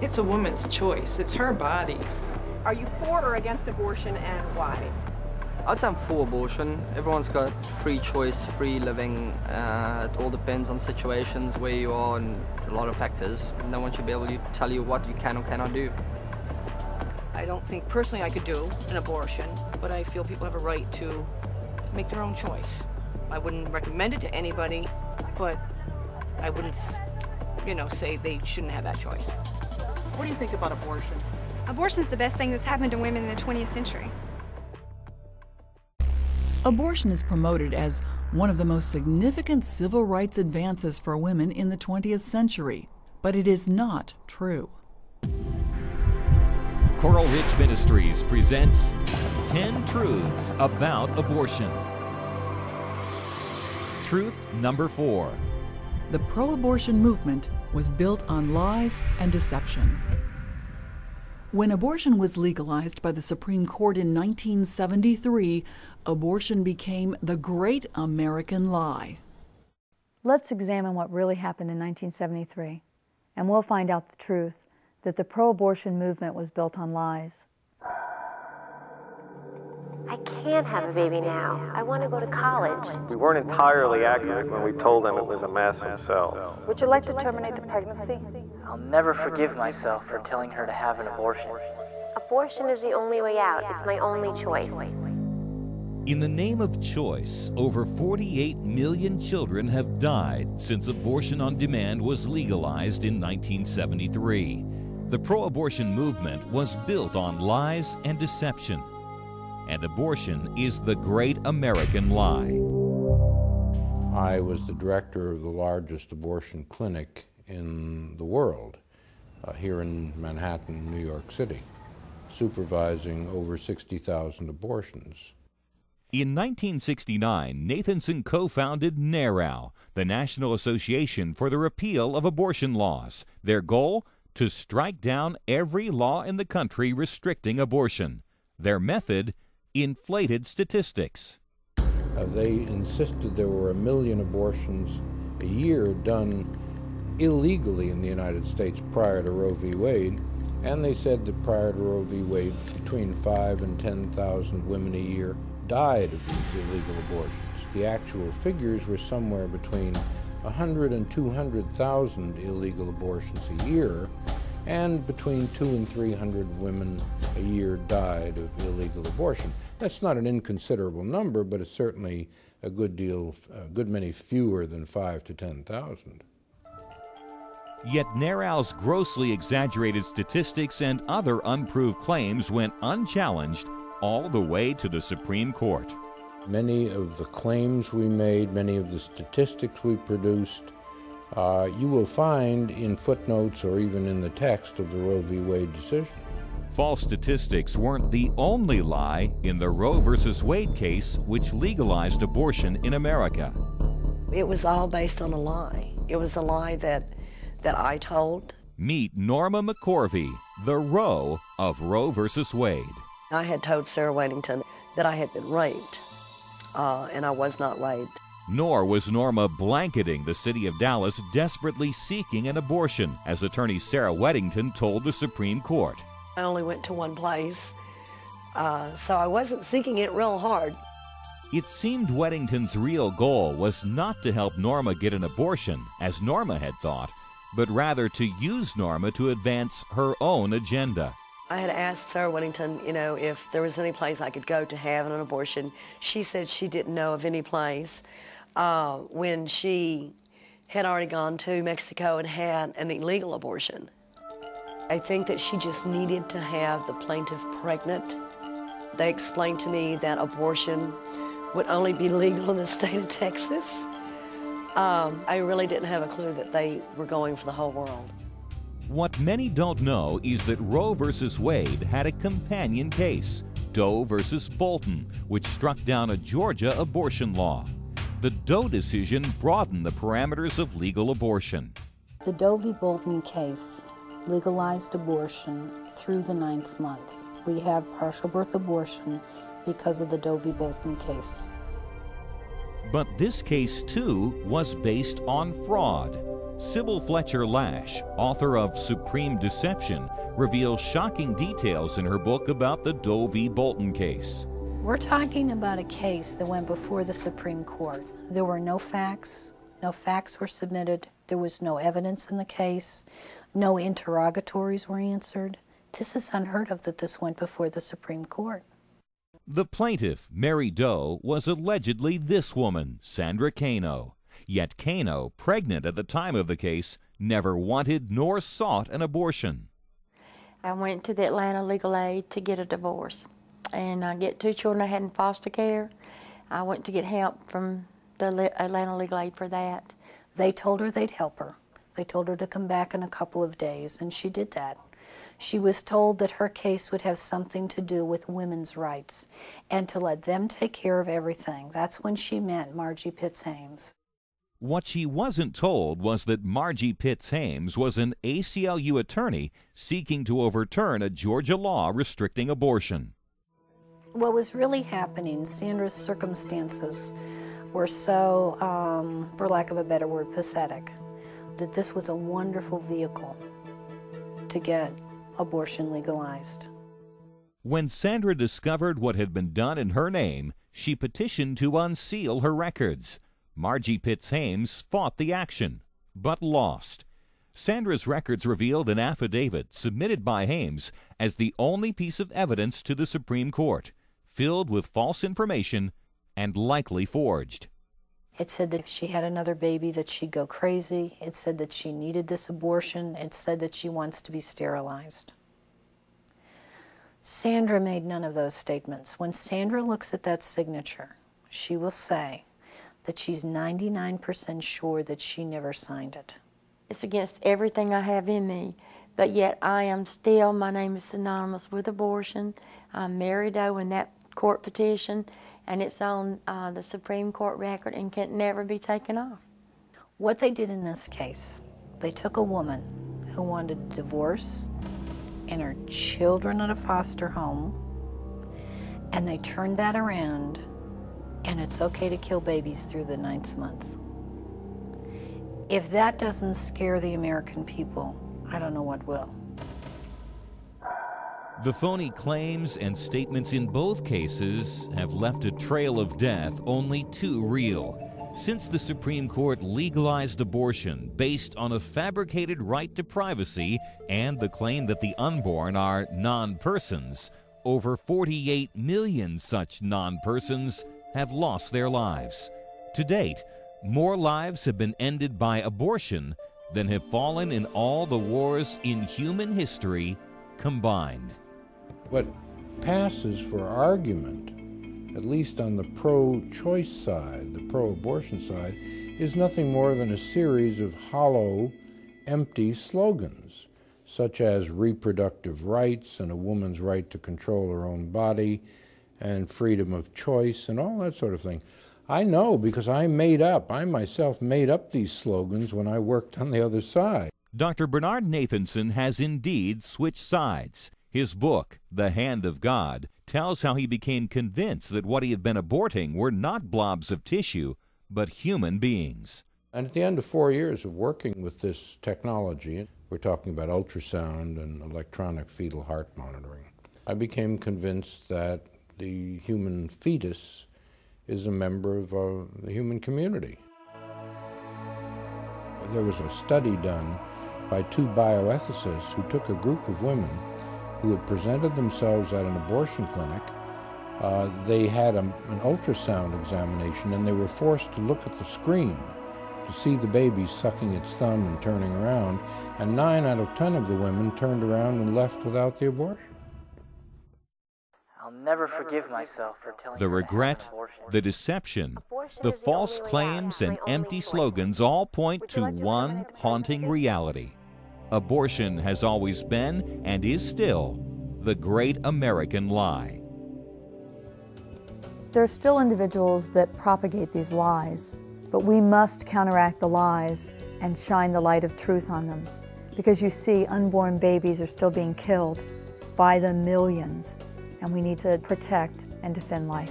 It's a woman's choice. It's her body. Are you for or against abortion, and why? I'd say I'm for abortion. Everyone's got free choice, free living. It all depends on situations, where you are, and a lot of factors. No one should be able to tell you what you can or cannot do. I don't think personally I could do an abortion, but I feel people have a right to make their own choice. I wouldn't recommend it to anybody, but I wouldn't, say they shouldn't have that choice. What do you think about abortion? Abortion's the best thing that's happened to women in the 20th century. Abortion is promoted as one of the most significant civil rights advances for women in the 20th century, but it is not true. Coral Ridge Ministries presents 10 Truths About Abortion. Truth number 4. The pro-abortion movement was built on lies and deception. When abortion was legalized by the Supreme Court in 1973, abortion became the great American lie. Let's examine what really happened in 1973, and we'll find out the truth, that the pro-abortion movement was built on lies. I can't have a baby now. I want to go to college. We weren't entirely accurate when we told them it was a mass themselves. Would you like to terminate the pregnancy? I'll never forgive myself for telling her to have an abortion. Abortion is the only way out. It's my only choice. In the name of choice, over 48 million children have died since abortion on demand was legalized in 1973. The pro-abortion movement was built on lies and deception. And abortion is the great American lie. I was the director of the largest abortion clinic in the world, here in Manhattan, New York City, supervising over 60,000 abortions. In 1969, Nathanson co-founded NARAL, the National Association for the Repeal of Abortion Laws. Their goal? To strike down every law in the country restricting abortion. Their method? Inflated statistics. They insisted there were 1 million abortions a year done illegally in the United States prior to Roe v. Wade, and they said that prior to Roe v. Wade, between 5,000 and 10,000 women a year died of these illegal abortions. The actual figures were somewhere between 100 and 200,000 illegal abortions a year, and between 200 and 300 women a year died of illegal abortion. That's not an inconsiderable number, but it's certainly a good many fewer than 5,000 to 10,000. Yet NARAL's grossly exaggerated statistics and other unproved claims went unchallenged all the way to the Supreme Court. Many of the claims we made, many of the statistics we produced, you will find in footnotes or even in the text of the Roe v. Wade decision. False statistics weren't the only lie in the Roe versus Wade case, which legalized abortion in America. It was all based on a lie. It was a lie that I told. Meet Norma McCorvey, the Roe of Roe versus Wade. I had told Sarah Weddington that I had been raped, and I was not raped. Nor was Norma blanketing the city of Dallas desperately seeking an abortion, as attorney Sarah Weddington told the Supreme Court. I only went to one place, so I wasn't seeking it real hard. It seemed Weddington's real goal was not to help Norma get an abortion, as Norma had thought, but rather to use Norma to advance her own agenda. I had asked Sarah Weddington, if there was any place I could go to have an abortion. She said she didn't know of any place. When she had already gone to Mexico and had an illegal abortion. I think that she just needed to have the plaintiff pregnant. They explained to me that abortion would only be legal in the state of Texas. I really didn't have a clue that they were going for the whole world. What many don't know is that Roe versus Wade had a companion case, Doe versus Bolton, which struck down a Georgia abortion law. The Doe decision broadened the parameters of legal abortion. The Doe v. Bolton case legalized abortion through the 9th month. We have partial birth abortion because of the Doe v. Bolton case. But this case, too, was based on fraud. Sybil Fletcher Lash, author of Supreme Deception, reveals shocking details in her book about the Doe v. Bolton case. We're talking about a case that went before the Supreme Court. There were no facts. No facts were submitted. There was no evidence in the case. No interrogatories were answered. This is unheard of that this went before the Supreme Court. The plaintiff, Mary Doe, was allegedly this woman, Sandra Cano. Yet Cano, pregnant at the time of the case, never wanted nor sought an abortion. I went to the Atlanta Legal Aid to get a divorce, and I get 2 children I had in foster care. I went to get help from the Atlanta Legal Aid for that. They told her they'd help her. They told her to come back in a couple of days, and she did that. She was told that her case would have something to do with women's rights and to let them take care of everything. That's when she met Margie Pitts-Hames. What she wasn't told was that Margie Pitts-Hames was an ACLU attorney seeking to overturn a Georgia law restricting abortion. What was really happening, Sandra's circumstances were so, for lack of a better word, pathetic, that this was a wonderful vehicle to get abortion legalized. When Sandra discovered what had been done in her name, she petitioned to unseal her records. Margie Pitts-Hames fought the action, but lost. Sandra's records revealed an affidavit submitted by Hames as the only piece of evidence to the Supreme Court, filled with false information and likely forged. It said that if she had another baby that she'd go crazy. It said that she needed this abortion. It said that she wants to be sterilized. Sandra made none of those statements. When Sandra looks at that signature, she will say that she's 99% sure that she never signed it. It's against everything I have in me, but yet I am still, my name is synonymous with abortion. I'm Mary Doe in that court petition, and it's on the Supreme Court record and can never be taken off. What they did in this case, they took a woman who wanted a divorce and her children at a foster home, and they turned that around, and it's okay to kill babies through the 9th month. If that doesn't scare the American people, I don't know what will. The phony claims and statements in both cases have left a trail of death only too real. Since the Supreme Court legalized abortion based on a fabricated right to privacy and the claim that the unborn are non-persons, over 48 million such non-persons have lost their lives. To date, more lives have been ended by abortion than have fallen in all the wars in human history combined. What passes for argument, at least on the pro-choice side, the pro-abortion side, is nothing more than a series of hollow, empty slogans, such as reproductive rights and a woman's right to control her own body and freedom of choice and all that sort of thing. I know because I myself made up these slogans when I worked on the other side. Dr. Bernard Nathanson has indeed switched sides. His book, The Hand of God, tells how he became convinced that what he had been aborting were not blobs of tissue, but human beings. And at the end of 4 years of working with this technology, we're talking about ultrasound and electronic fetal heart monitoring, I became convinced that the human fetus is a member of the human community. There was a study done by 2 bioethicists who took a group of women who had presented themselves at an abortion clinic. They had an ultrasound examination, and they were forced to look at the screen to see the baby sucking its thumb and turning around, and 9 out of 10 of the women turned around and left without the abortion. I'll never forgive myself for telling The regret, the deception, the false claims and empty slogans all point to one haunting reality. Abortion has always been, and is still, the great American lie. There are still individuals that propagate these lies, but we must counteract the lies and shine the light of truth on them. Because you see, unborn babies are still being killed by the millions, and we need to protect and defend life.